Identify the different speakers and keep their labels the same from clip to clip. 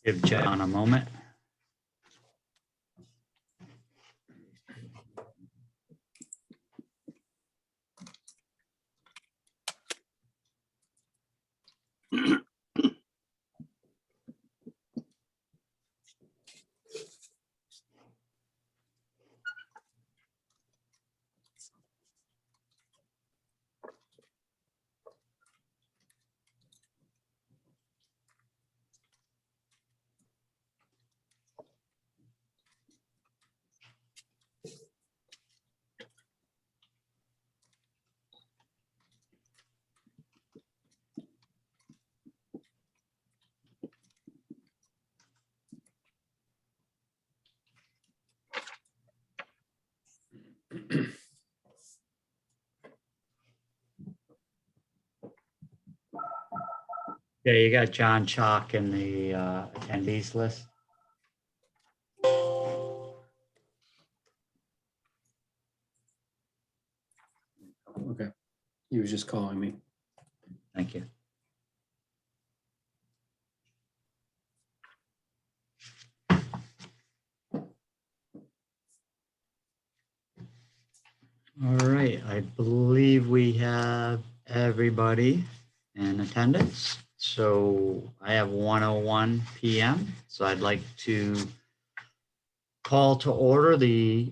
Speaker 1: Give John a moment. Yeah, you got John Chalk in the attendees list.
Speaker 2: Okay. He was just calling me.
Speaker 1: Thank you. All right, I believe we have everybody in attendance. So I have 1:01 p.m. So I'd like to call to order the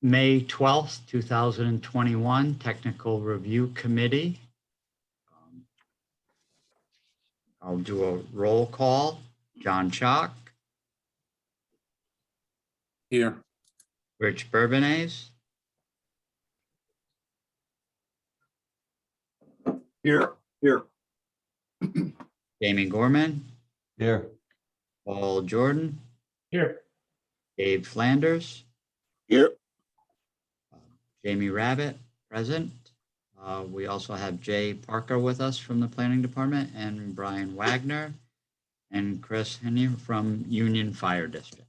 Speaker 1: May 12th, 2021 Technical Review Committee. I'll do a roll call. John Chalk,
Speaker 2: Here.
Speaker 1: Rich Bourbonnais,
Speaker 2: Here. Here.
Speaker 1: Jamie Gorman,
Speaker 2: Here.
Speaker 1: Paul Jordan,
Speaker 2: Here.
Speaker 1: Dave Flanders,
Speaker 2: Here.
Speaker 1: Jamie Rabbit, present. We also have Jay Parker with us from the Planning Department and Brian Wagner and Chris Henney from Union Fire District.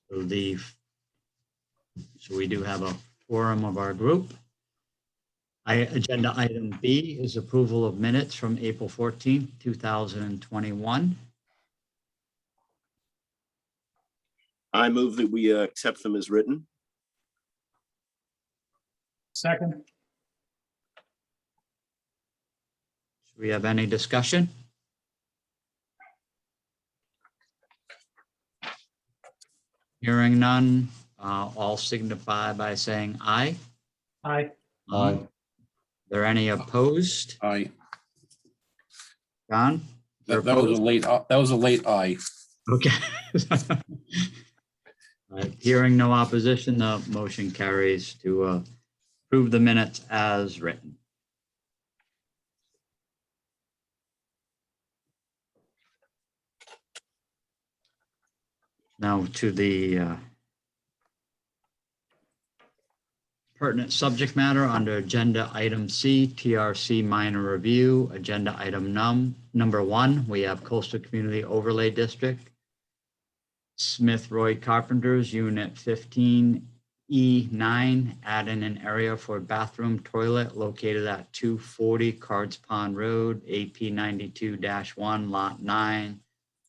Speaker 1: So we do have a forum of our group. Agenda item B is approval of minutes from April 14th, 2021.
Speaker 3: I move that we accept them as written.
Speaker 2: Second.
Speaker 1: Do we have any discussion? Hearing none, all signify by saying aye.
Speaker 2: Aye.
Speaker 1: Are there any opposed?
Speaker 4: Aye.
Speaker 1: John?
Speaker 4: That was a late aye.
Speaker 1: Okay. Hearing no opposition, the motion carries to approve the minutes as written. Now to the pertinent subject matter under agenda item C, TRC minor review. Agenda item number 1, we have Coastal Community Overlay District, Smith Roy Carpenters, Unit 15E9, add in an area for bathroom toilet located at 240 Cards Pond Road, AP 92-1, Lot 9,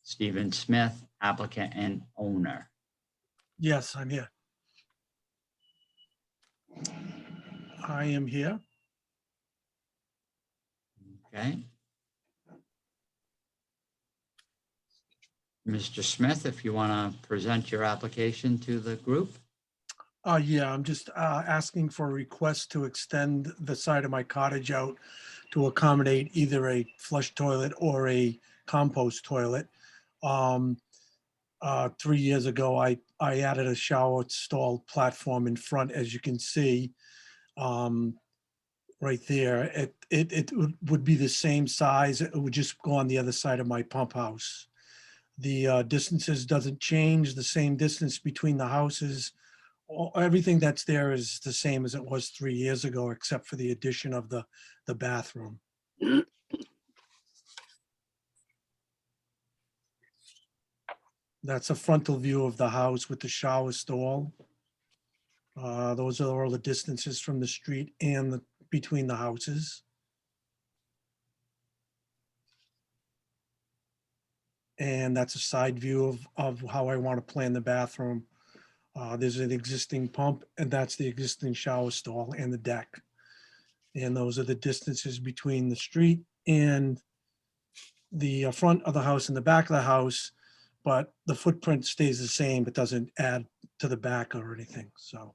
Speaker 1: Stephen Smith, applicant and owner.
Speaker 5: Yes, I'm here. I am here.
Speaker 1: Okay. Mr. Smith, if you want to present your application to the group.
Speaker 5: Yeah, I'm just asking for a request to extend the side of my cottage out to accommodate either a flush toilet or a compost toilet. 3 years ago, I added a shower stall platform in front, as you can see, right there. It would be the same size. It would just go on the other side of my pump house. The distances doesn't change, the same distance between the houses. Everything that's there is the same as it was 3 years ago, except for the addition of the bathroom. That's a frontal view of the house with the shower stall. Those are all the distances from the street and between the houses. And that's a side view of how I want to plan the bathroom. There's an existing pump, and that's the existing shower stall and the deck. And those are the distances between the street and the front of the house and the back of the house. But the footprint stays the same. It doesn't add to the back or anything, so.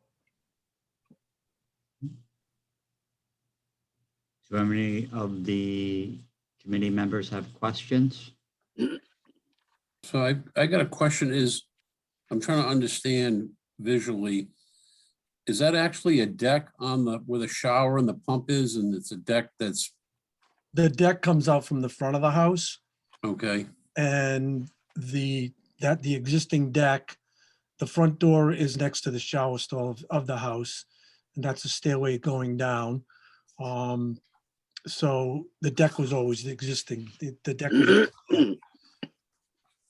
Speaker 1: Do any of the committee members have questions?
Speaker 4: So I got a question is, I'm trying to understand visually, is that actually a deck on the, where the shower and the pump is, and it's a deck that's,
Speaker 5: The deck comes out from the front of the house,
Speaker 4: okay,
Speaker 5: and the existing deck, the front door is next to the shower stall of the house, and that's a stairway going down. So the deck was always existing. The deck was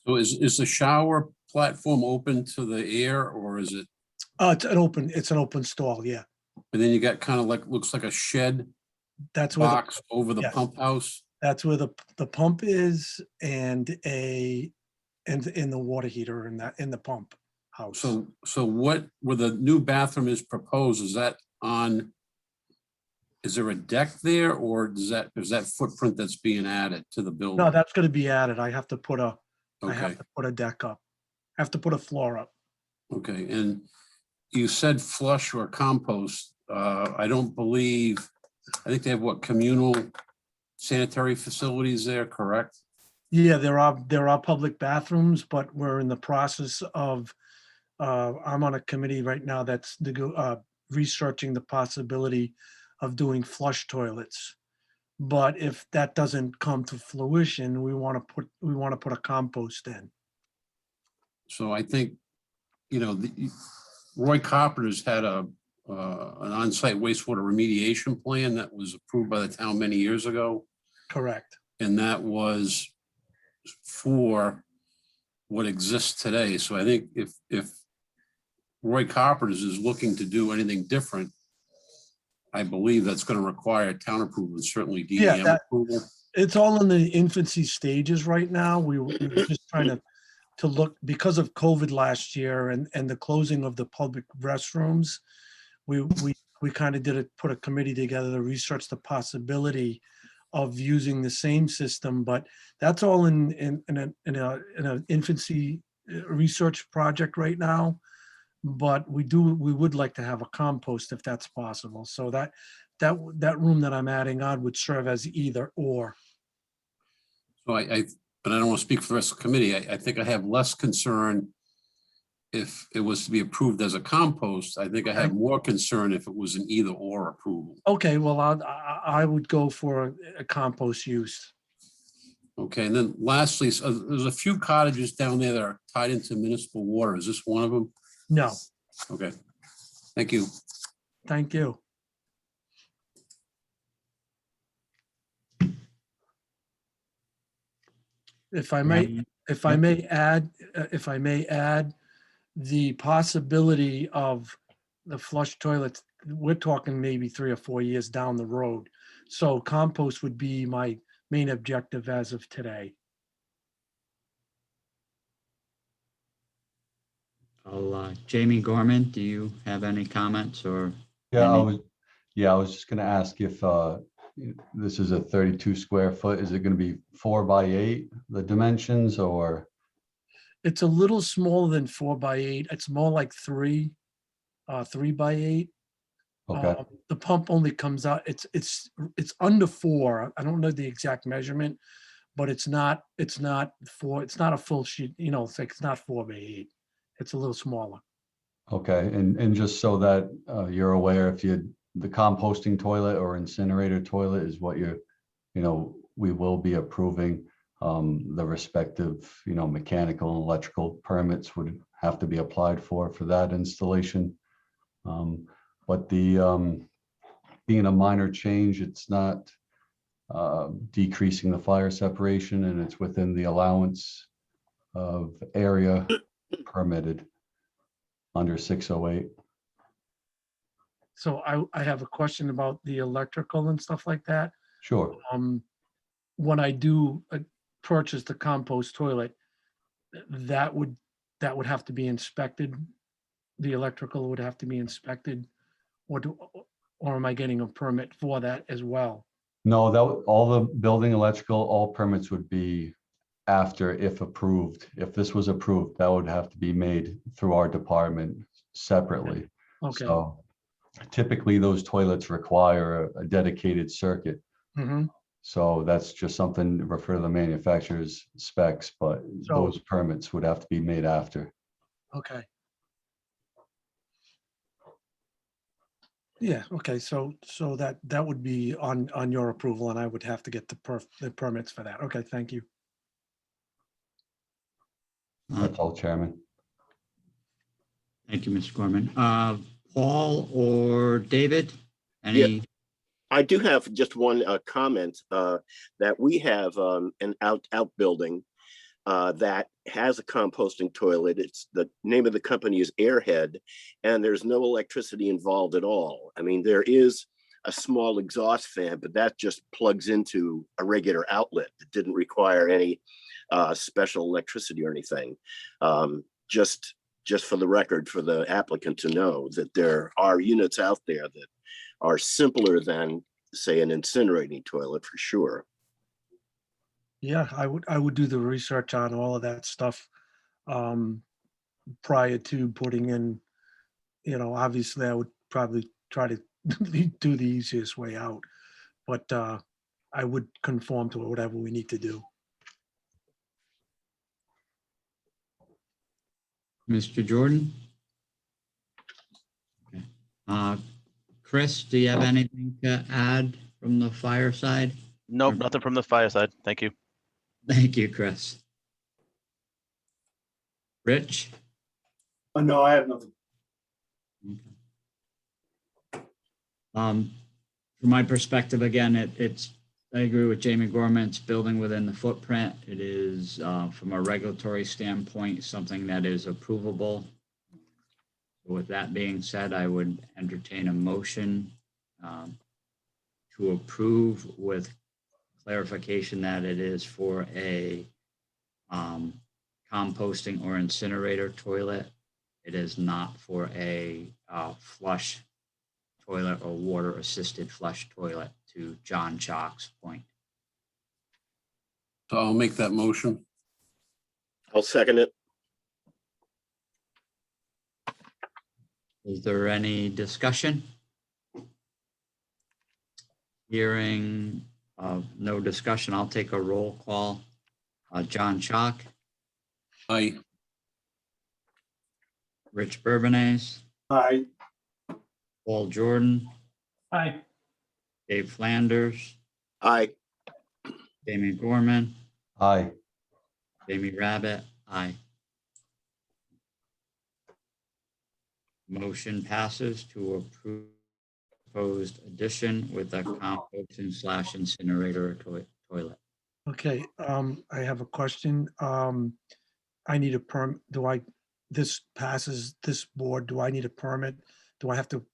Speaker 4: so is the shower platform open to the air, or is it,
Speaker 5: it's an open stall, yeah.
Speaker 4: and then you got kind of like, looks like a shed
Speaker 5: That's where
Speaker 4: box over the
Speaker 5: yes.
Speaker 4: pump house?
Speaker 5: that's where the pump is, and in the water heater in the pump house.
Speaker 4: So what, where the new bathroom is proposed, is that on, is there a deck there, or is that footprint that's being added to the building?
Speaker 5: No, that's gonna be added. I have to put a
Speaker 4: Okay,
Speaker 5: deck up. I have to put a floor up.
Speaker 4: okay, and you said flush or compost, I don't believe, I think they have what, communal sanitary facilities there, correct?
Speaker 5: Yeah, there are public bathrooms, but we're in the process of, I'm on a committee right now that's researching the possibility of doing flush toilets. But if that doesn't come to fruition, we want to put a compost in.
Speaker 4: So I think, Roy Carpenter's had an on-site wastewater remediation plan that was approved by the town many years ago.
Speaker 5: Correct.
Speaker 4: And that was for what exists today. So I think if Roy Carpenter's is looking to do anything different, I believe that's going to require town approval and certainly
Speaker 5: Yeah,
Speaker 4: DEM approval.
Speaker 5: It's all in the infancy stages right now. We were just trying to look, because of COVID last year and the closing of the public restrooms, we kind of put a committee together to research the possibility of using the same system, but that's all in an infancy research project right now. But we would like to have a compost if that's possible. So that room that I'm adding on would serve as either or.
Speaker 4: So but I don't want to speak for the rest of the committee. I think I have less concern if it was to be approved as a compost. I think I have more concern if it was an either or approval.
Speaker 5: Okay, well, I would go for a compost use.
Speaker 4: Okay, and then lastly, so there's a few cottages down there that are tied into municipal water. Is this one of them?
Speaker 5: No,
Speaker 4: Okay, thank you.
Speaker 5: thank you. If I may add, the possibility of the flush toilets, we're talking maybe 3 or 4 years down the road. So compost would be my main objective as of today.
Speaker 1: Jamie Gorman, do you have any comments or?
Speaker 6: Yeah,
Speaker 1: any-
Speaker 6: I was just gonna ask if this is a 32 square foot, is it gonna be 4 by 8, the dimensions, or?
Speaker 5: It's a little smaller than 4 by 8. It's more like 3 by 8.
Speaker 6: Okay,
Speaker 5: The pump only comes out, it's under 4. I don't know the exact measurement, but it's not a full sheet, it's not 4 by 8. It's a little smaller.
Speaker 6: okay, and just so that you're aware, if the composting toilet or incinerator toilet is what we will be approving. The respective, mechanical and electrical permits would have to be applied for that installation. But the being a minor change, it's not decreasing the fire separation, and it's within the allowance of area permitted under 608.
Speaker 5: So I have a question about the electrical and stuff like that.
Speaker 6: Sure.
Speaker 5: When I do purchase the compost toilet, that would have to be inspected. The electrical would have to be inspected, or am I getting a permit for that as well?
Speaker 6: No, all the building electrical, all permits would be after, if approved. If this was approved, that would have to be made through our department separately.
Speaker 5: Okay.
Speaker 6: So typically those toilets require a dedicated circuit.
Speaker 5: Mm-hmm.
Speaker 6: So that's just something to refer to the manufacturer's specs, but
Speaker 5: So-
Speaker 6: those permits would have to be made after.
Speaker 5: Okay. Yeah, okay, so that would be on your approval, and I would have to get the permits for that. Okay, thank you.
Speaker 6: That's all, Chairman.
Speaker 1: Thank you, Mr. Gorman. Paul or David? Any?
Speaker 3: I do have just one comment that we have an outbuilding that has a composting toilet. It's the name of the company is Airhead, and there's no electricity involved at all. I mean, there is a small exhaust fan, but that just plugs into a regular outlet. It didn't require any special electricity or anything. Just for the record, for the applicant to know that there are units out there that are simpler than, say, an incinerating toilet for sure.
Speaker 5: Yeah, I would do the research on all of that stuff prior to putting in, obviously I would probably try to do the easiest way out, but I would conform to whatever we need to do.
Speaker 1: Mr. Jordan? Okay. Chris, do you have anything to add from the fireside?
Speaker 7: Nope, nothing from the fireside. Thank you.
Speaker 1: Thank you, Chris. Rich?
Speaker 2: No, I have nothing.
Speaker 1: Okay. From my perspective, again, I agree with Jamie Gorman. It's building within the footprint. It is, from a regulatory standpoint, something that is approvable. With that being said, I would entertain a motion to approve with clarification that it is for a composting or incinerator toilet. It is not for a flush toilet or water assisted flush toilet, to John Chalk's point.
Speaker 4: So I'll make that motion.
Speaker 3: I'll second it.
Speaker 1: Is there any discussion? Hearing no discussion, I'll take a roll call. John Chalk,
Speaker 4: Aye.
Speaker 1: Rich Bourbonnais,
Speaker 2: Aye.
Speaker 1: Paul Jordan,
Speaker 2: Aye.
Speaker 1: Dave Flanders,
Speaker 3: Aye.
Speaker 1: Jamie Gorman,
Speaker 6: Aye.
Speaker 1: Jamie Rabbit, aye. Motion passes to approve proposed addition with a composting / incinerator toilet.
Speaker 5: Okay, I have a question. I need a this passes this board, do I need a permit? Do I have to,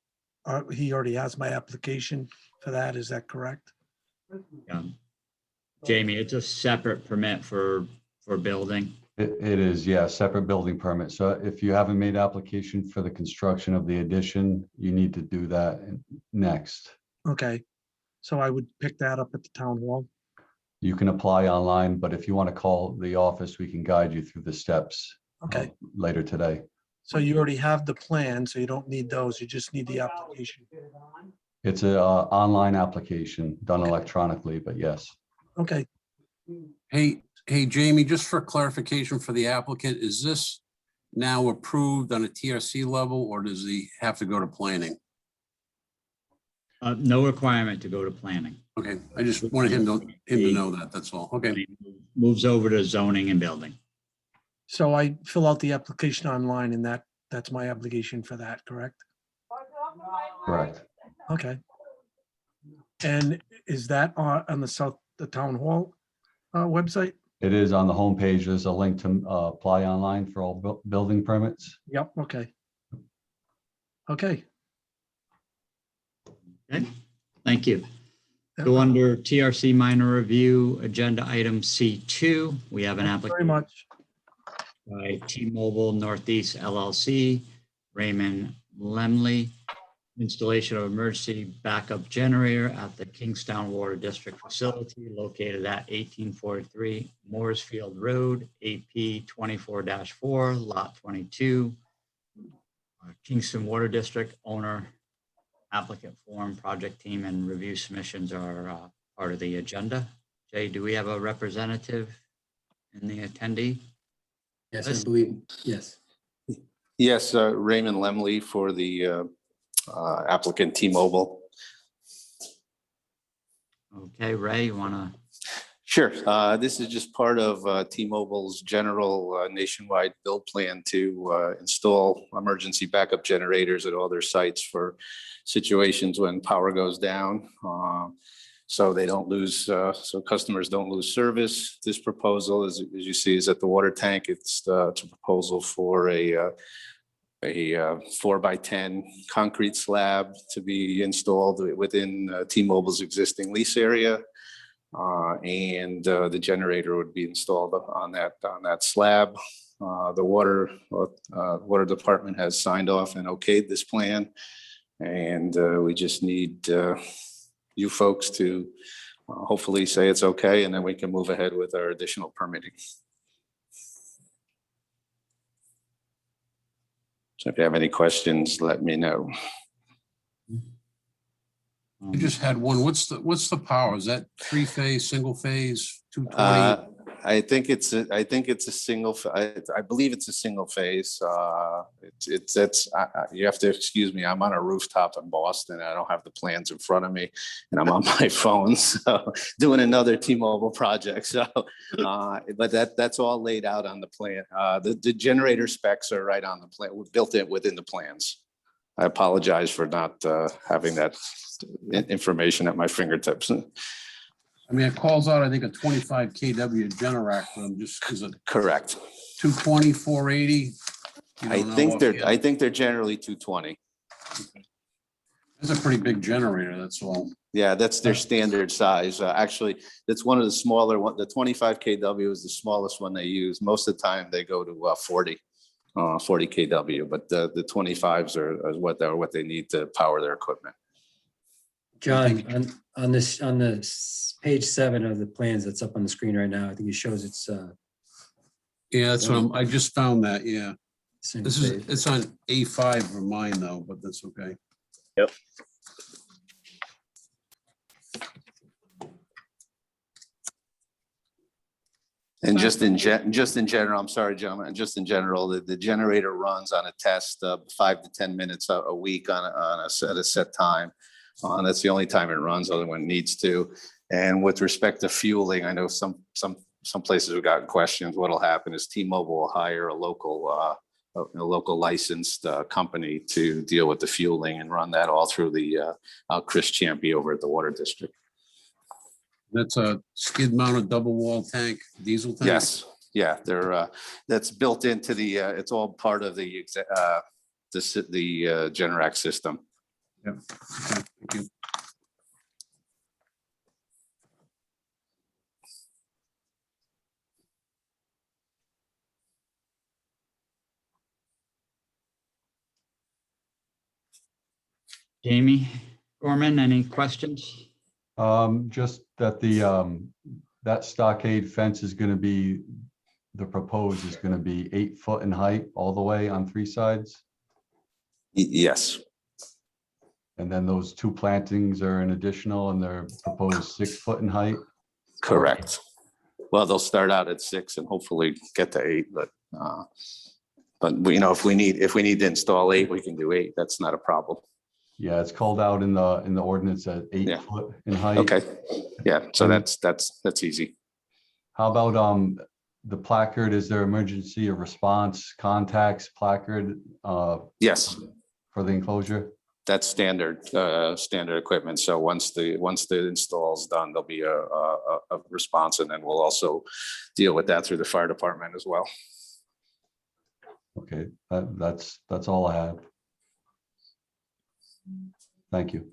Speaker 5: he already has my application for that, is that correct?
Speaker 1: Jamie, it's a separate permit for building.
Speaker 6: It is, yeah, separate building permit. So if you haven't made application for the construction of the addition, you need to do that next.
Speaker 5: Okay, so I would pick that up at the town hall?
Speaker 6: You can apply online, but if you want to call the office, we can guide you through the steps
Speaker 5: Okay,
Speaker 6: later today.
Speaker 5: so you already have the plan, so you don't need those, you just need the application.
Speaker 6: It's a online application done electronically, but yes.
Speaker 5: Okay,
Speaker 4: Hey, Jamie, just for clarification for the applicant, is this now approved on a TRC level, or does he have to go to planning?
Speaker 1: No requirement to go to planning.
Speaker 4: Okay, I just wanted him to know that, that's all. Okay,
Speaker 1: Moves over to zoning and building.
Speaker 5: so I fill out the application online and that's my obligation for that, correct?
Speaker 6: Correct.
Speaker 5: Okay. And is that on the town hall website?
Speaker 6: It is on the homepage. There's a link to apply online for all building permits.
Speaker 5: Yep, okay. Okay.
Speaker 1: Okay, thank you. So under TRC minor review, agenda item C2, we have an
Speaker 5: Thank you very
Speaker 1: application.
Speaker 5: much.
Speaker 1: by T-Mobile Northeast LLC, Raymond Lemley. Installation of emergency backup generator at the Kingstown Water District facility located at 1843 Mooresfield Road, AP 24-4, Lot 22. Kingston Water District owner, applicant form, project team, and review submissions are part of the agenda. Jay, do we have a representative in the attendee?
Speaker 2: Yes, I believe, yes.
Speaker 8: Yes, Raymond Lemley for the applicant T-Mobile.
Speaker 1: Okay, Ray, you want to?
Speaker 8: Sure. This is just part of T-Mobile's general nationwide build plan to install emergency backup generators at all their sites for situations when power goes down. So they don't lose, so customers don't lose service. This proposal, as you see, is at the water tank. It's a proposal for a 4x10 concrete slab to be installed within T-Mobile's existing lease area. And the generator would be installed on that slab. The water department has signed off and okayed this plan. And we just need you folks to hopefully say it's okay, and then we can move ahead with our additional permitting. So if you have any questions, let me know.
Speaker 4: I just had one. What's the power? Is that 3-phase, single phase, 220?
Speaker 8: I think it's a single. I believe it's a single phase. You have to excuse me. I'm on a rooftop in Boston. I don't have the plans in front of me, and I'm on my phone, so doing another T-Mobile project. So, but that's all laid out on the plan. The generator specs are right on the plan. We built it within the plans. I apologize for not having that information at my fingertips.
Speaker 4: I mean, it calls out, I think, a 25 kW Generac, but I'm just, is it
Speaker 8: Correct.
Speaker 4: 220, 480? You
Speaker 8: I
Speaker 4: don't know
Speaker 8: think they're generally 220.
Speaker 4: It's a pretty big generator, that's all.
Speaker 8: Yeah, that's their standard size. Actually, that's one of the smaller one. The 25 kW is the smallest one they use. Most of the time they go to 40 kW, but the 25s are what they need to power their equipment.
Speaker 2: John, on this page 7 of the plans that's up on the screen right now, I think it shows it's
Speaker 4: Yeah, that's what I just found that, yeah.
Speaker 2: single
Speaker 4: This is,
Speaker 2: phase.
Speaker 4: it's on A5 for mine though, but that's okay.
Speaker 3: Yep.
Speaker 8: And just in general, I'm sorry, gentlemen, just in general, the generator runs on a test 5 to 10 minutes a week on a set time. That's the only time it runs, other when it needs to. And with respect to fueling, I know some places have gotten questions. What'll happen is T-Mobile will hire a local licensed company to deal with the fueling and run that all through the Chris Champy over at the Water District.
Speaker 4: That's a skid mounted double wall tank, diesel tank?
Speaker 8: Yes, yeah, that's built into the. It's all part of the Generac system.
Speaker 4: Yep. Okay, thank you.
Speaker 1: Jamie Gorman, any questions?
Speaker 6: Just that that stockade fence is gonna be, the proposed is gonna be 8 foot in height all the way on 3 sides.
Speaker 8: Yes,
Speaker 6: And then those 2 plantings are an additional and they're proposed 6 foot in height.
Speaker 8: correct. Well, they'll start out at 6 and hopefully get to 8, but if we need to install 8, we can do 8. That's not a problem.
Speaker 6: Yeah, it's called out in the ordinance at 8
Speaker 8: Yeah.
Speaker 6: foot in height.
Speaker 8: Okay, yeah, so that's easy.
Speaker 6: How about the placard? Is there emergency or response contacts placard
Speaker 8: Yes,
Speaker 6: for the enclosure?
Speaker 8: that's standard equipment. So once the install is done, there'll be a response, and then we'll also deal with that through the fire department as well.
Speaker 6: Okay, that's all I have. Thank you.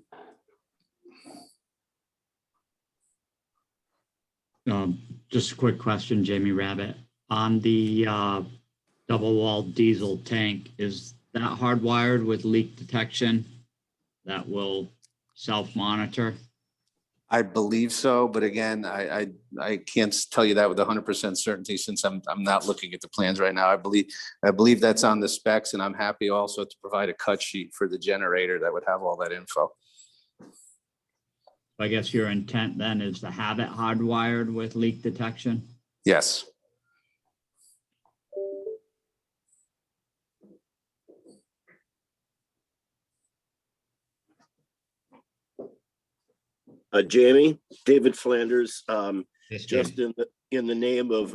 Speaker 1: Just a quick question, Jamie Rabbit. On the double walled diesel tank, is that hardwired with leak detection that will self-monitor?
Speaker 8: I believe so, but again, I can't tell you that with 100% certainty since I'm not looking at the plans right now. I believe that's on the specs, and I'm happy also to provide a cut sheet for the generator that would have all that info.
Speaker 1: I guess your intent then is to have it hardwired with leak detection?
Speaker 8: Yes.
Speaker 3: Jamie, David Flanders,
Speaker 1: Yes,
Speaker 3: just in the name of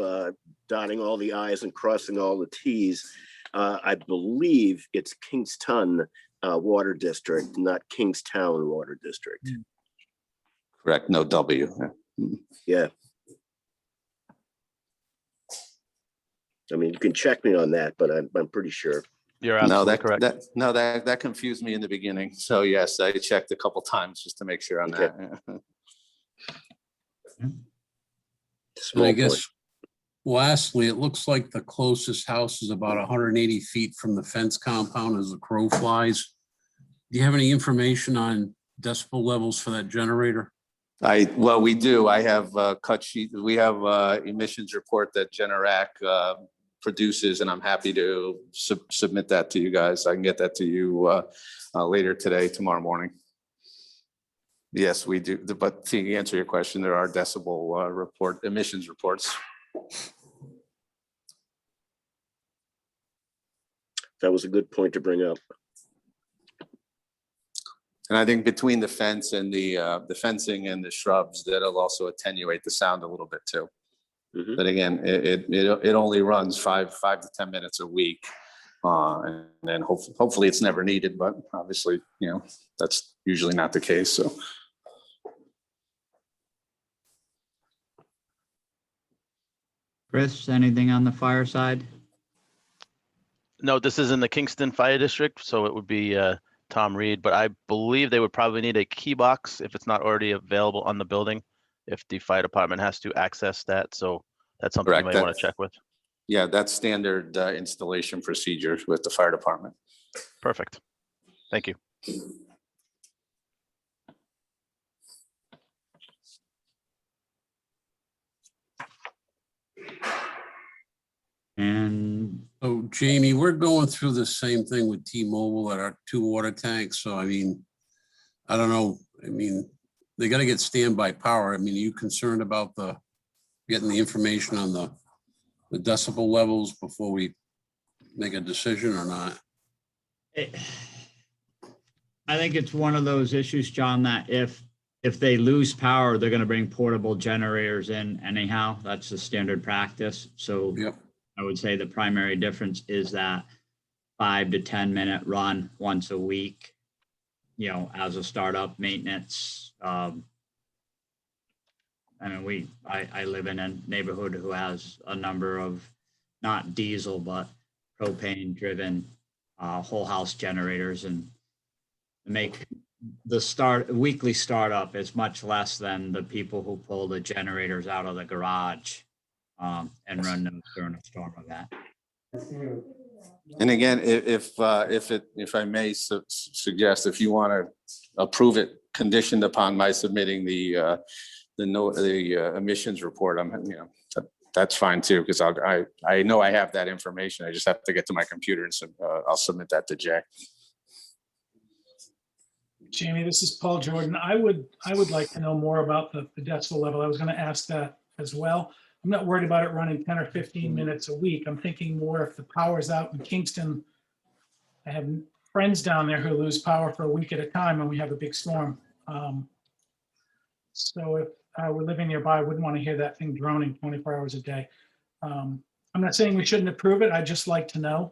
Speaker 3: dotting all the i's and crossing all the t's, I believe it's Kingston Water District, not Kingstown Water District.
Speaker 8: Correct. No W.
Speaker 3: Yeah. I mean, you can check me on that, but I'm pretty sure.
Speaker 7: You're
Speaker 8: No,
Speaker 7: absolutely correct.
Speaker 8: that confused me in the beginning. So yes, I checked a couple times just to make sure on
Speaker 3: Okay.
Speaker 8: that.
Speaker 4: And
Speaker 3: Small
Speaker 4: I
Speaker 3: point.
Speaker 4: guess lastly, it looks like the closest house is about 180 feet from the fence compound as the crow flies. Do you have any information on decibel levels for that generator?
Speaker 8: Well, we do. I have cut sheet. We have emissions report that Generac produces, and I'm happy to submit that to you guys. I can get that to you later today, tomorrow morning. Yes, we do. But to answer your question, there are decibel emissions reports.
Speaker 3: That was a good point to bring up.
Speaker 8: And I think between the fence and the fencing and the shrubs, that'll also attenuate the sound a little bit too.
Speaker 3: Mhm.
Speaker 8: But again, it only runs 5 to 10 minutes a week. And then hopefully it's never needed, but obviously, that's usually not the case, so.
Speaker 1: Chris, anything on the fire side?
Speaker 7: No, this is in the Kingston Fire District, so it would be Tom Reed, but I believe they would probably need a key box if it's not already available on the building, if the fire department has to access that. So that's something you
Speaker 8: Correct.
Speaker 7: may want to check with.
Speaker 8: Yeah, that's standard installation procedures with the fire department.
Speaker 7: Perfect. Thank you.
Speaker 1: And
Speaker 4: So Jamie, we're going through the same thing with T-Mobile at our 2 water tanks. So I mean, I don't know. I mean, they got to get standby power. I mean, are you concerned about getting the information on the decibel levels before we make a decision or not?
Speaker 1: I think it's one of those issues, John, that if they lose power, they're going to bring portable generators in anyhow. That's the standard practice. So
Speaker 4: Yep.
Speaker 1: I would say the primary difference is that 5 to 10 minute run once a week, as a startup maintenance. I live in a neighborhood who has a number of not diesel, but propane driven whole house generators, and make the weekly startup is much less than the people who pull the generators out of the garage and run them during a storm event.
Speaker 8: And again, if I may suggest, if you want to approve it conditioned upon my submitting the emissions report, that's fine too, because I know I have that information. I just have to get to my computer and I'll submit that to Jay.
Speaker 9: Jamie, this is Paul Jordan. I would like to know more about the decibel level. I was going to ask that as well. I'm not worried about it running 10 or 15 minutes a week. I'm thinking more if the power's out in Kingston. I have friends down there who lose power for a week at a time when we have a big storm. So if I were living nearby, I wouldn't want to hear that thing droning 24 hours a day. I'm not saying we shouldn't approve it. I'd just like to know.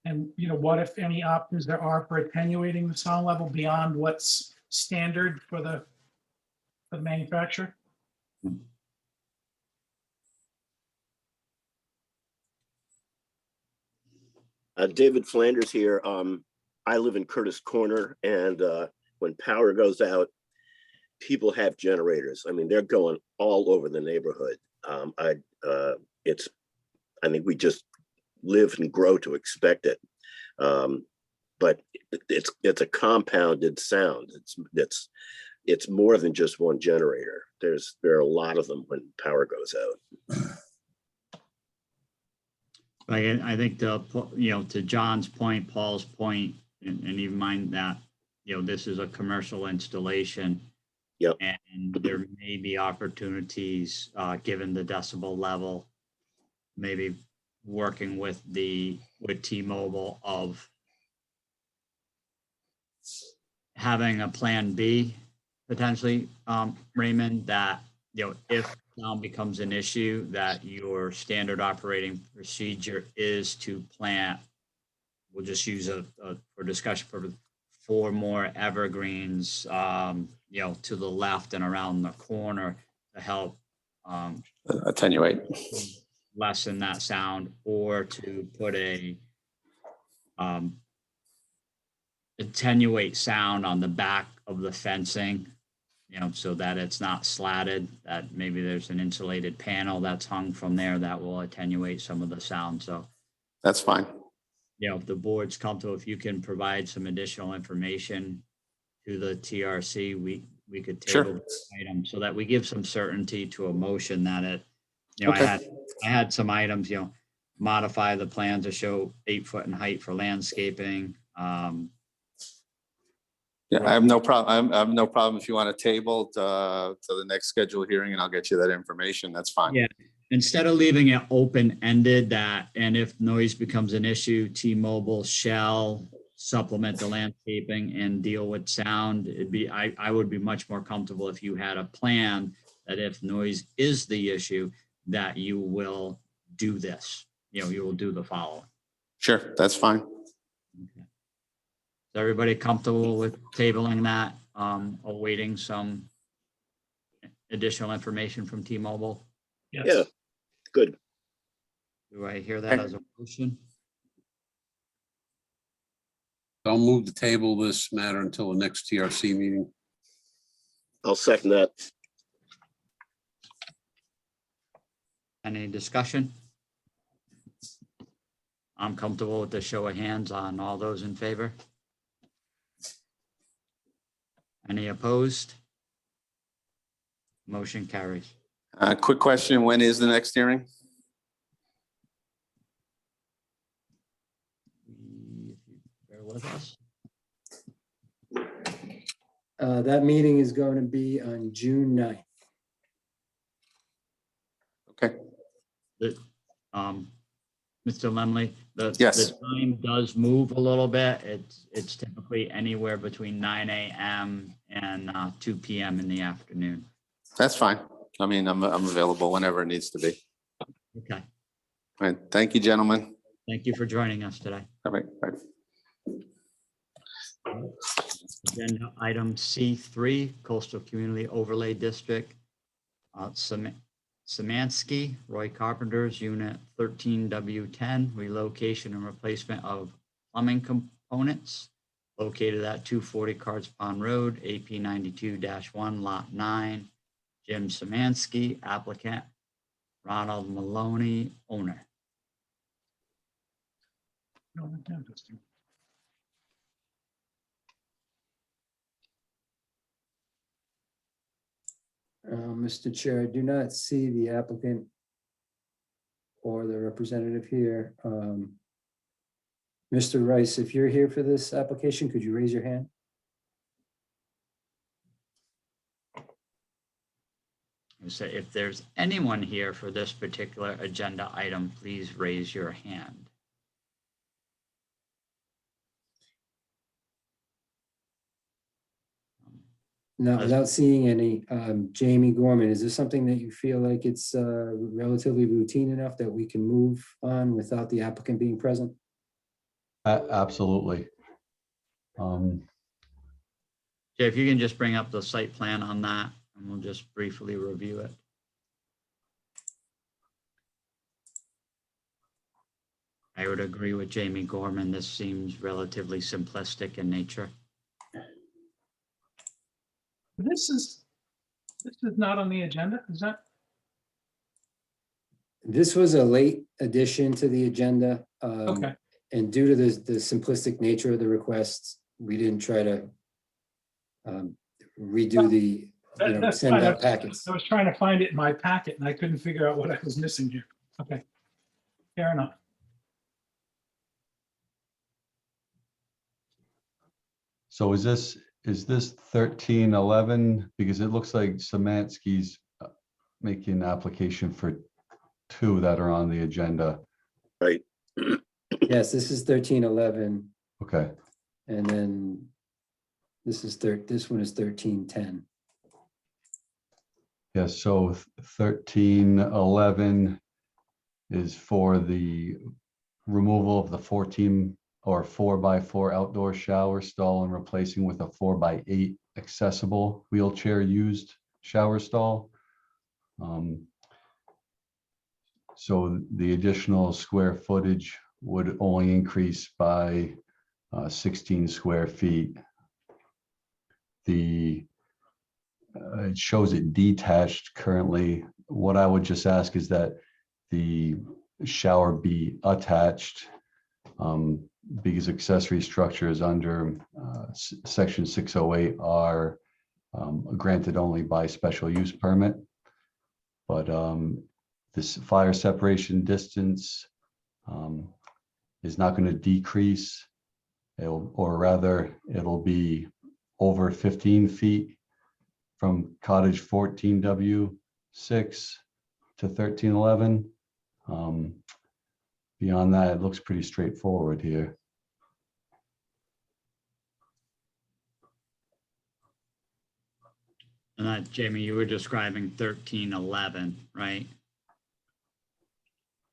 Speaker 9: And what, if any, options there are for attenuating the sound level beyond what's standard for the manufacturer?
Speaker 3: David Flanders here. I live in Curtis Corner, and when power goes out, people have generators. I mean, they're going all over the neighborhood. I think we just live and grow to expect it. But it's a compounded sound. It's more than just one generator. There are a lot of them when power goes out.
Speaker 1: I think to John's point, Paul's point, and even mine, that, this is a commercial installation.
Speaker 3: Yep.
Speaker 1: And there may be opportunities, given the decibel level, maybe working with T-Mobile of having a plan B potentially, Raymond, that, if sound becomes an issue, that your standard operating procedure is to plant, we'll just use for discussion purpose, 4 more evergreens, to the left and around the corner to help
Speaker 8: Attenuate.
Speaker 1: lessen that sound, or to put a attenuate sound on the back of the fencing, so that it's not slatted, that maybe there's an insulated panel that's hung from there that will attenuate some of the sound. So
Speaker 8: That's fine.
Speaker 1: if the board's comfortable, if you can provide some additional information to the TRC, we could
Speaker 8: Sure.
Speaker 1: table this item so that we give some certainty to a motion that it,
Speaker 8: Okay.
Speaker 1: I had some items, modify the plan to show 8 foot in height for landscaping.
Speaker 8: Yeah, I have no problem. I have no problem if you want to table to the next scheduled hearing, and I'll get you that information. That's fine.
Speaker 1: Yeah, instead of leaving it open-ended, that, and if noise becomes an issue, T-Mobile shall supplement the landscaping and deal with sound. I would be much more comfortable if you had a plan that if noise is the issue, that you will do this, you will do the following.
Speaker 8: Sure, that's fine.
Speaker 1: Okay. Is everybody comfortable with tabling that, awaiting some additional information from T-Mobile?
Speaker 9: Yes.
Speaker 3: Yeah, good.
Speaker 1: Do I hear that as a motion?
Speaker 4: I'll move the table this matter until the next TRC meeting.
Speaker 3: I'll second that.
Speaker 1: Any discussion? I'm comfortable with the show of hands on all those in favor. Any opposed? Motion carries.
Speaker 8: Quick question, when is the next hearing?
Speaker 1: If you bear with us.
Speaker 2: That meeting is going to be on June 9th.
Speaker 8: Okay,
Speaker 1: Mr. Lemley,
Speaker 8: Yes.
Speaker 1: the time does move a little bit. It's typically anywhere between 9 a.m. and 2 p.m. in the afternoon.
Speaker 8: that's fine. I mean, I'm available whenever it needs to be.
Speaker 1: Okay.
Speaker 8: All right, thank you, gentlemen.
Speaker 1: Thank you for joining us today.
Speaker 8: All right, bye.
Speaker 1: Agenda item C3, Coastal Community Overlay District. Samansky, Roy Carpenter's Unit 13W10, relocation and replacement of plumbing components located at 240 Cards Pond Road, AP 92-1, Lot 9. Jim Samansky, applicant. Ronald Maloney, owner.
Speaker 9: No, that's interesting.
Speaker 2: Mr. Chair, I do not see the applicant or the representative here. Mr. Rice, if you're here for this application, could you raise your hand?
Speaker 1: So if there's anyone here for this particular agenda item, please raise your hand.
Speaker 2: No, without seeing any. Jamie Gorman, is this something that you feel like it's relatively routine enough that we can move on without the applicant being present?
Speaker 6: Absolutely.
Speaker 1: Jay, if you can just bring up the site plan on that, and we'll just briefly review it. I would agree with Jamie Gorman. This seems relatively simplistic in nature.
Speaker 9: This is not on the agenda, is that?
Speaker 2: This was a late addition to the agenda.
Speaker 9: Okay,
Speaker 2: And due to the simplistic nature of the requests, we didn't try to redo the,
Speaker 9: that's
Speaker 2: send
Speaker 9: fine.
Speaker 2: out packets.
Speaker 9: I was trying to find it in my packet and I couldn't figure out what I was missing here. Okay, fair enough.
Speaker 6: So is this 1311? Because it looks like Samansky's making an application for two that are on the agenda.
Speaker 3: Right.
Speaker 2: Yes, this is 1311,
Speaker 6: Okay,
Speaker 2: and then this one is 1310.
Speaker 6: yes, so 1311 is for the removal of the 14 or 4x4 outdoor shower stall and replacing with a 4x8 accessible wheelchair used shower stall. So the additional square footage would only increase by 16 square feet. It shows it detached currently. What I would just ask is that the shower be attached, because accessory structures under section 608 are granted only by special use permit. But this fire separation distance is not going to decrease, or rather it'll be over 15 feet from cottage 14W6 to 1311. Beyond that, it looks pretty straightforward here.
Speaker 1: And that, Jamie, you were describing 1311, right?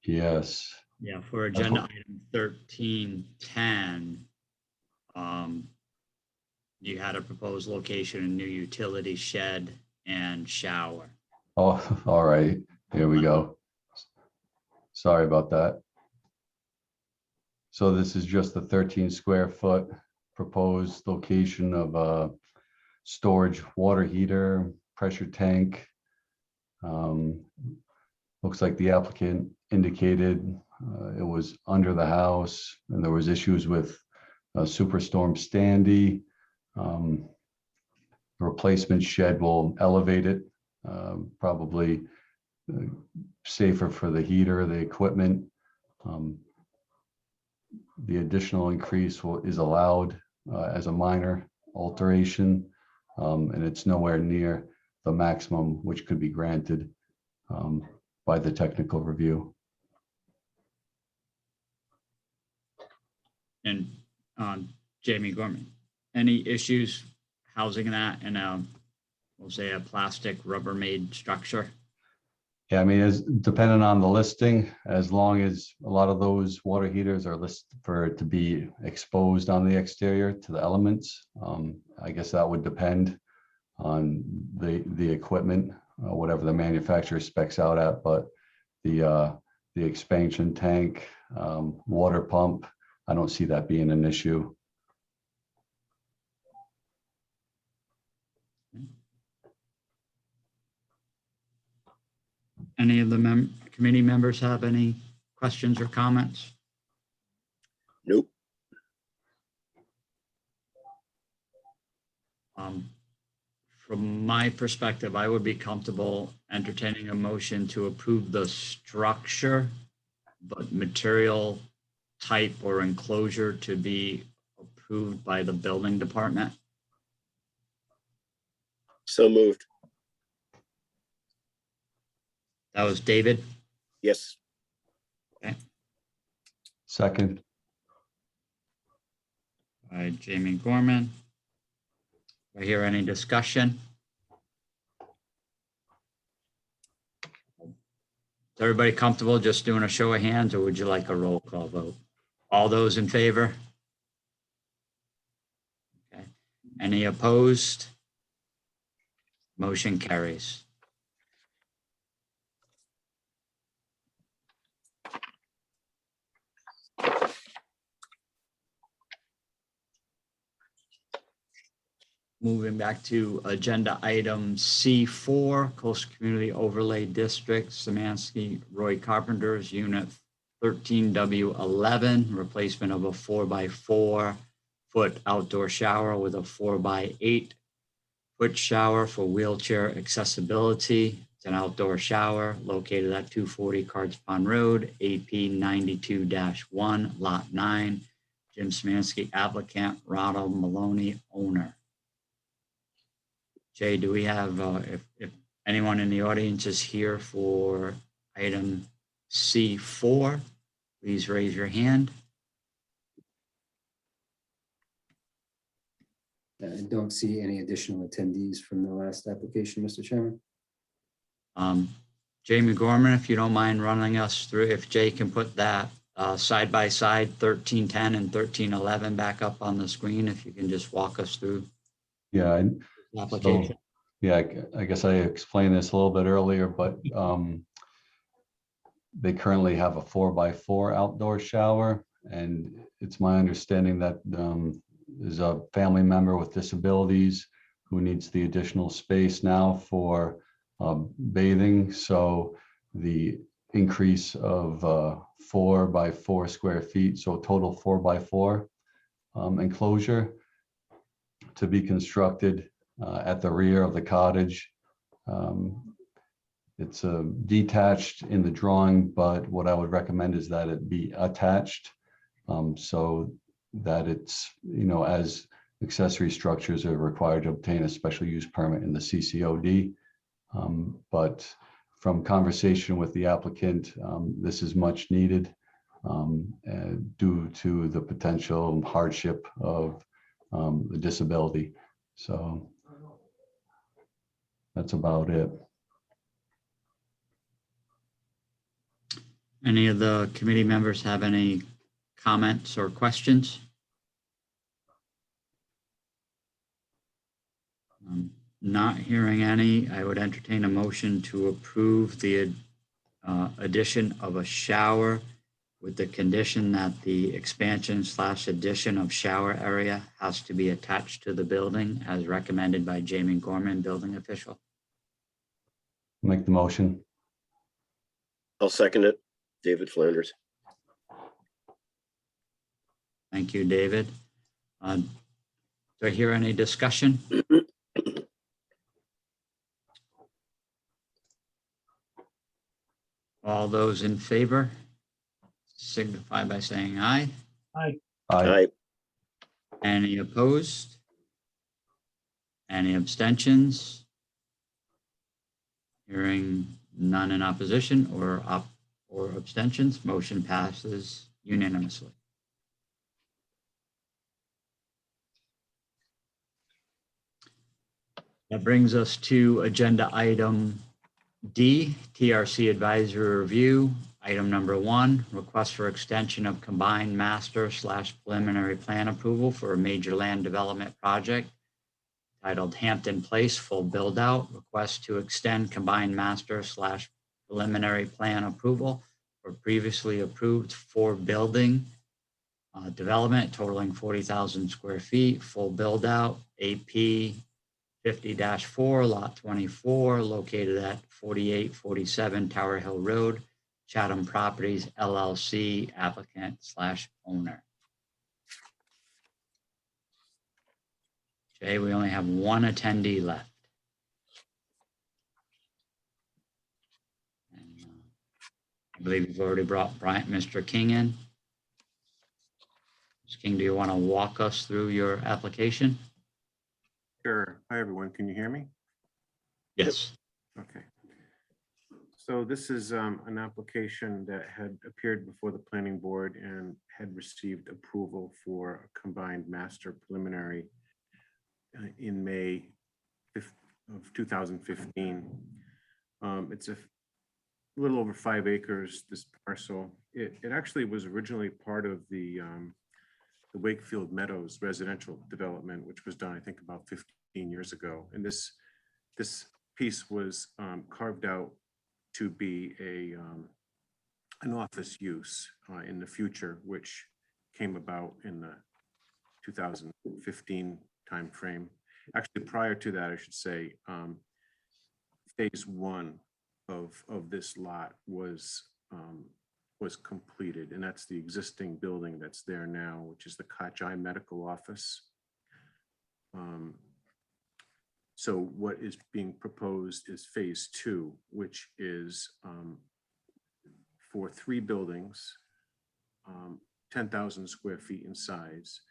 Speaker 6: Yes.
Speaker 1: Yeah, for agenda item 1310, you had a proposed location, a new utility shed and shower.
Speaker 6: Oh, all right. Here we go. Sorry about that. So this is just the 13 square foot proposed location of a storage water heater, pressure tank. Looks like the applicant indicated it was under the house and there was issues with Superstorm Sandy. The replacement shed will elevate it, probably safer for the heater, the equipment. The additional increase is allowed as a minor alteration, and it's nowhere near the maximum which could be granted by the technical review.
Speaker 1: And Jamie Gorman, any issues housing that in we'll say a plastic Rubbermaid structure?
Speaker 6: Yeah, I mean, it's dependent on the listing, as long as a lot of those water heaters are listed for it to be exposed on the exterior to the elements. I guess that would depend on the equipment, whatever the manufacturer specs out at, but the expansion tank, water pump, I don't see that being an issue.
Speaker 1: Any of the committee members have any questions or comments?
Speaker 3: Nope.
Speaker 1: From my perspective, I would be comfortable entertaining a motion to approve the structure, but material type or enclosure to be approved by the building department.
Speaker 3: So moved.
Speaker 1: That was David.
Speaker 3: Yes.
Speaker 6: Second.
Speaker 1: By Jamie Gorman. Do I hear any discussion? Is everybody comfortable just doing a show of hands, or would you like a roll call vote? All those in favor? Okay. Any opposed? Motion carries. moving back to agenda item C4, Coastal Community Overlay District, Samansky Roy Carpenter's Unit 13W11, replacement of a 4x4 foot outdoor shower with a 4x8 foot shower for wheelchair accessibility. It's an outdoor shower located at 240 Cards Pond Road, AP 92-1, Lot 9. Jim Smansky, applicant, Ronald Maloney, owner. Jay, do we have, if anyone in the audience is here for item C4, please raise your hand.
Speaker 2: I don't see any additional attendees from the last application, Mr. Chairman.
Speaker 1: Jamie Gorman, if you don't mind running us through, if Jay can put that side by side 1310 and 1311 back up on the screen, if you can just walk us through
Speaker 6: Yeah,
Speaker 1: the application.
Speaker 6: yeah, I guess I explained this a little bit earlier, but they currently have a 4x4 outdoor shower, and it's my understanding that there's a family member with disabilities who needs the additional space now for bathing. So the increase of 4x4 square feet, so total 4x4 enclosure to be constructed at the rear of the cottage. It's detached in the drawing, but what I would recommend is that it be attached so that it's, as accessory structures are required to obtain a special use permit in the CCOD. But from conversation with the applicant, this is much needed due to the potential hardship of the disability. So that's about it.
Speaker 1: Any of the committee members have any comments or questions? Not hearing any, I would entertain a motion to approve the addition of a shower with the condition that the expansion / addition of shower area has to be attached to the building as recommended by Jamie Gorman, building official.
Speaker 6: Make the motion.
Speaker 3: I'll second it. David Flanders.
Speaker 1: Thank you, David. Do I hear any discussion? All those in favor signify by saying aye.
Speaker 3: Aye.
Speaker 1: Any opposed? Any abstentions? Hearing none in opposition or abstentions, motion passes unanimously. That brings us to agenda item D, TRC advisory review. Item number 1, request for extension of combined master / preliminary plan approval for a major land development project titled Hampton Place Full Build Out. Request to extend combined master / preliminary plan approval for previously approved 4-building development totaling 40,000 square feet, full build out, AP 50-4, lot 24, located at 4847 Tower Hill Road, Chatham Properties LLC, applicant / owner. Jay, we only have one attendee left. And, I believe you've already brought Mr. King in. Mr. King, do you want to walk us through your application?
Speaker 10: Sure. Hi, everyone. Can you hear me?
Speaker 1: Yes.
Speaker 10: Okay. So this is an application that had appeared before the planning board and had received approval for a combined master preliminary in May of 2015. It's a little over 5 acres, this parcel. It actually was originally part of the Wakefield Meadows residential development, which was done, I think, about 15 years ago. And this piece was carved out to be an office use in the future, which came about in the 2015 timeframe. actually prior to that, I should say, phase one of this lot was completed, and that's the existing building that's there now, which is the Koch Eye Medical Office. So what is being proposed is phase two, which is for 3 buildings, 10,000 square feet in size.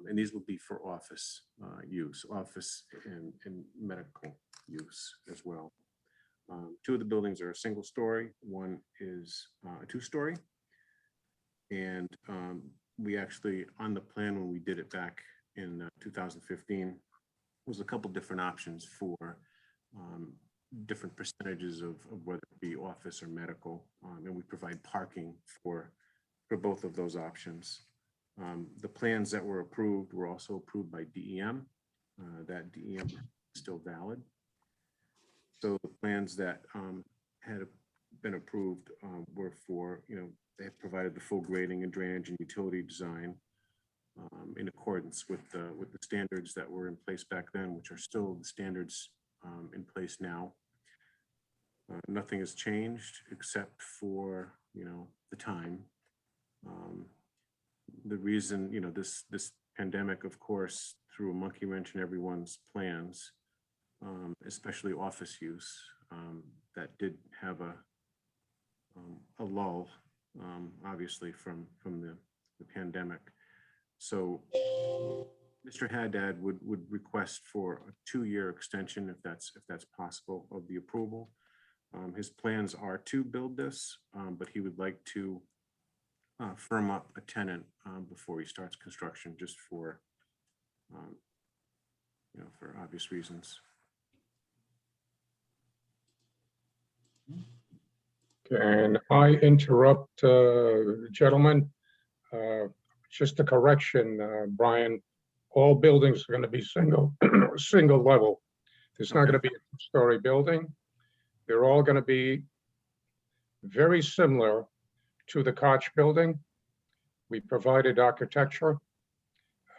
Speaker 10: And these will be for office use, office and medical use as well. 2 of the buildings are a single story, one is a 2-story. And we actually, on the plan when we did it back in 2015, was a couple different options for different percentages of whether it be office or medical. And we provide parking for both of those options. The plans that were approved were also approved by DEM. That DEM is still valid. So the plans that had been approved were for, they had provided the full grading and drainage and utility design in accordance with the standards that were in place back then, which are still the standards in place now. Nothing has changed except for, the time. The reason, this pandemic, of course, threw a monkey wrench in everyone's plans, especially office use, that did have a lull, obviously from the pandemic. So Mr. Haddad would request for a 2-year extension, if that's possible, of the approval. His plans are to build this, but he would like to firm up a tenant before he starts construction, just for for obvious reasons.
Speaker 11: Can I interrupt, gentlemen? Just a correction, Brian. All buildings are going to be single level. There's not going to be a 2-story building. They're all going to be very similar to the Koch building. We provided architecture,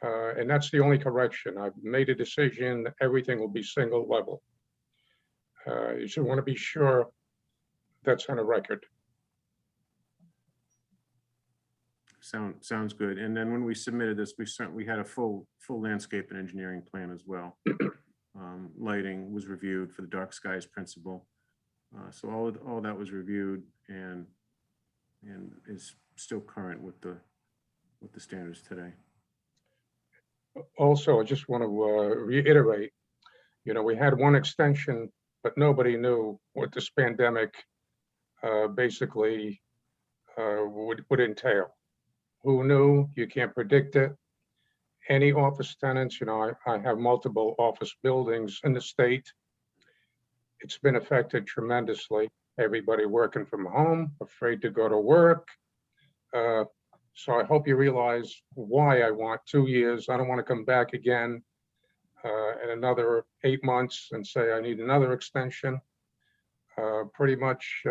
Speaker 11: and that's the only correction. I've made a decision that everything will be single level. You should want to be sure that's on a record.
Speaker 10: Sounds good. And then when we submitted this, we had a full landscape and engineering plan as well. Lighting was reviewed for the dark skies principle. So all that was reviewed and is still current with the standards today.
Speaker 11: Also, I just want to reiterate, we had one extension, but nobody knew what this pandemic basically would entail. Who knew? You can't predict it. Any office tenants, I have multiple office buildings in the state. It's been affected tremendously. Everybody working from home, afraid to go to work. So I hope you realize why I want 2 years. I don't want to come back again in another 8 months and say I need another extension. Pretty much,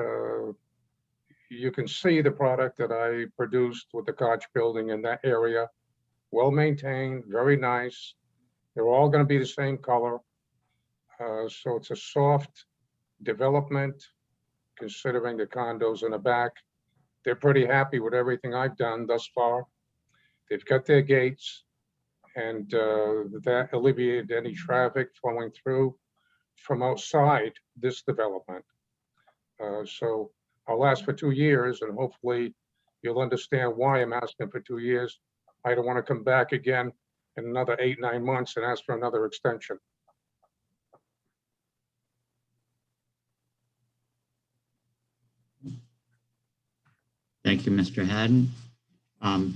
Speaker 11: you can see the product that I produced with the Koch building in that area. Well maintained, very nice. They're all going to be the same color. So it's a soft development, considering the condos in the back. They're pretty happy with everything I've done thus far. They've got their gates, and that alleviated any traffic flowing through from outside this development. So I'll ask for 2 years, and hopefully you'll understand why I'm asking for 2 years. I don't want to come back again in another 8, 9 months and ask for another extension.
Speaker 1: Thank you, Mr. Haddon. I'll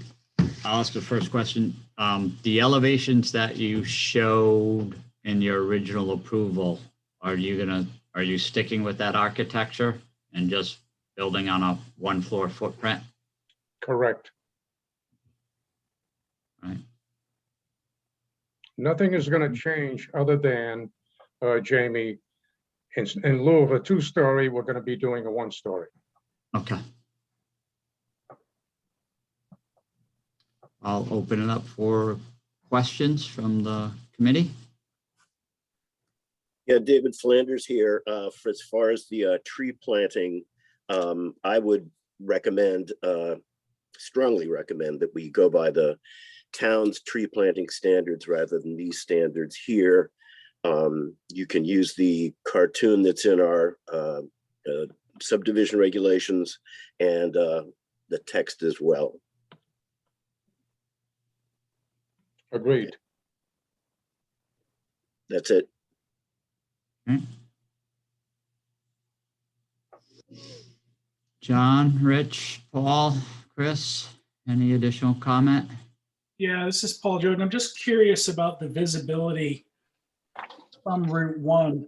Speaker 1: ask the first question. The elevations that you showed in your original approval, are you sticking with that architecture and just building on a 1-floor footprint?
Speaker 11: Correct.
Speaker 1: Right.
Speaker 11: Nothing is going to change other than, Jamie, in lieu of a 2-story, we're going to be doing a 1-story.
Speaker 1: Okay. I'll open it up for questions from the committee.
Speaker 3: Yeah, David Flanders here. For as far as the tree planting, I would recommend, strongly recommend that we go by the town's tree planting standards rather than these standards here. You can use the cartoon that's in our subdivision regulations and the text as well.
Speaker 11: Agreed.
Speaker 3: That's it.
Speaker 1: John, Rich, Paul, Chris, any additional comment?
Speaker 9: Yeah, this is Paul Jordan. I'm just curious about the visibility from Route 1.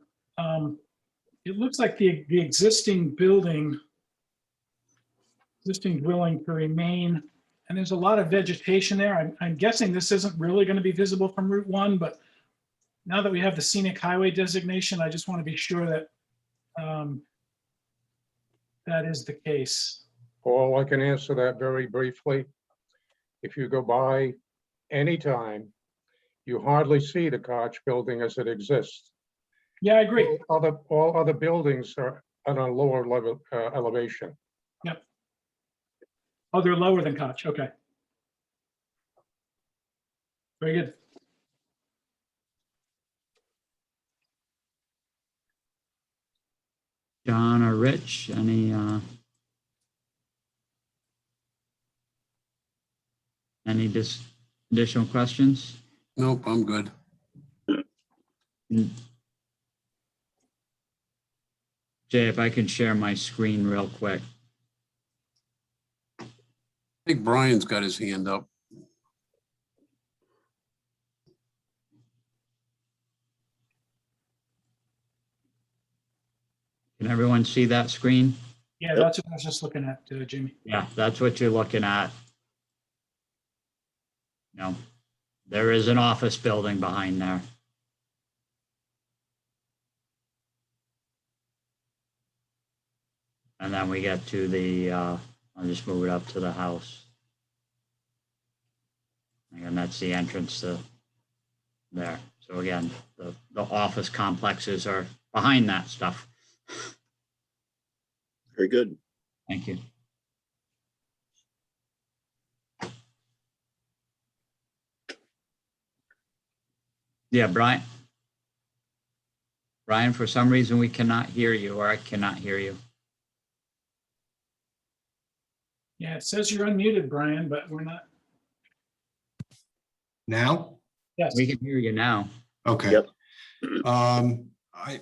Speaker 9: It looks like the existing building, existing dwelling to remain, and there's a lot of vegetation there. I'm guessing this isn't really going to be visible from Route 1, but now that we have the scenic highway designation, I just want to be sure that that is the case.
Speaker 11: Paul, I can answer that very briefly. If you go by anytime, you hardly see the Koch building as it exists.
Speaker 9: Yeah, I agree.
Speaker 11: All other buildings are at a lower level elevation.
Speaker 9: Yep. Oh, they're lower than Koch. Okay. Very good.
Speaker 1: John or Rich, any additional questions?
Speaker 4: Nope, I'm good.
Speaker 1: Jay, if I could share my screen real quick.
Speaker 4: I think Brian's got his hand up.
Speaker 1: Can everyone see that screen?
Speaker 9: Yeah, that's what I was just looking at, Jamie.
Speaker 1: Yeah, that's what you're looking at. No, there is an office building behind there. And then we get to the, I'll just move it up to the house. Again, that's the entrance to there. So again, the office complexes are behind that stuff.
Speaker 3: Very good.
Speaker 1: Thank you. Yeah, Brian. Brian, for some reason we cannot hear you, or I cannot hear you.
Speaker 9: Yeah, it says you're unmuted, Brian, but we're not.
Speaker 12: Now?
Speaker 9: Yes.
Speaker 1: We can hear you now.
Speaker 12: Okay.
Speaker 3: Yep.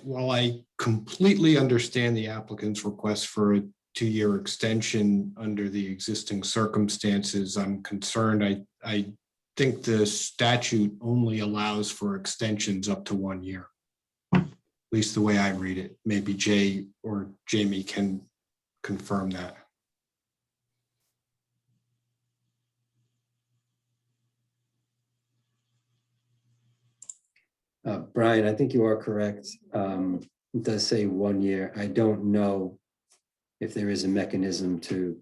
Speaker 12: While I completely understand the applicant's request for a 2-year extension under the existing circumstances, I'm concerned. I think the statute only allows for extensions up to 1 year. At least the way I read it. Maybe Jay or Jamie can confirm that.
Speaker 2: Brian, I think you are correct. It does say 1 year. I don't know if there is a mechanism to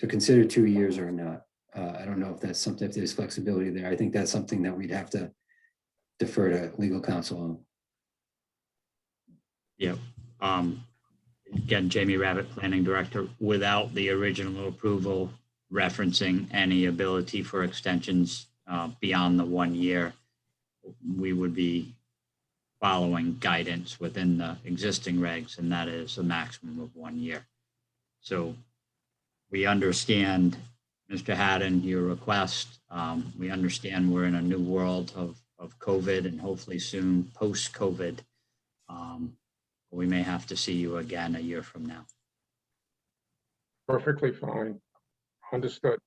Speaker 2: consider 2 years or not. I don't know if that's something, if there's flexibility there. I think that's something that we'd have to defer to legal counsel on.
Speaker 1: Yep. Again, Jamie Rabbit, Planning Director, without the original approval referencing any ability for extensions beyond the 1 year, we would be following guidance within the existing regs, and that is a maximum of 1 year. So we understand, Mr. Haddon, your request. We understand we're in a new world of COVID and hopefully soon post-COVID. We may have to see you again a year from now.
Speaker 11: Perfectly fine. Understood.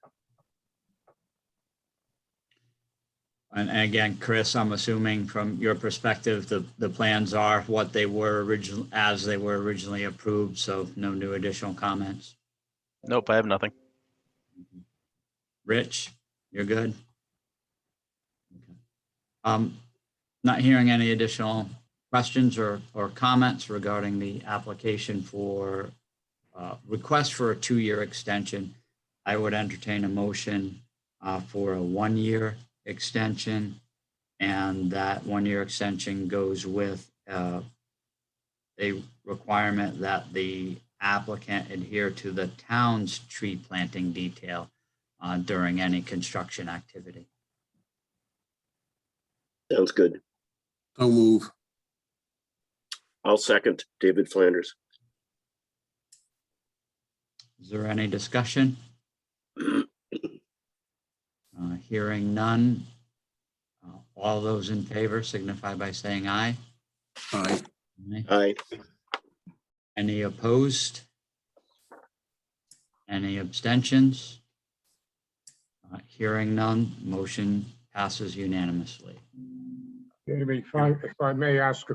Speaker 1: And again, Chris, I'm assuming from your perspective, the plans are what they were originally approved. So no new additional comments.
Speaker 7: Nope, I have nothing.
Speaker 1: Rich, you're good. Okay. Not hearing any additional questions or comments regarding the application for request for a 2-year extension. I would entertain a motion for a 1 year extension, and that 1 year extension goes with a requirement that the applicant adhere to the town's tree planting detail during any construction activity.
Speaker 3: Sounds good.
Speaker 4: So move.
Speaker 3: I'll second David Flanders.
Speaker 1: Is there any discussion? Hearing none. All those in favor signify by saying aye.
Speaker 4: Aye.
Speaker 1: Aye.
Speaker 3: Aye.
Speaker 1: Any opposed? Any abstentions? Hearing none, motion passes unanimously.
Speaker 11: Maybe if I may ask a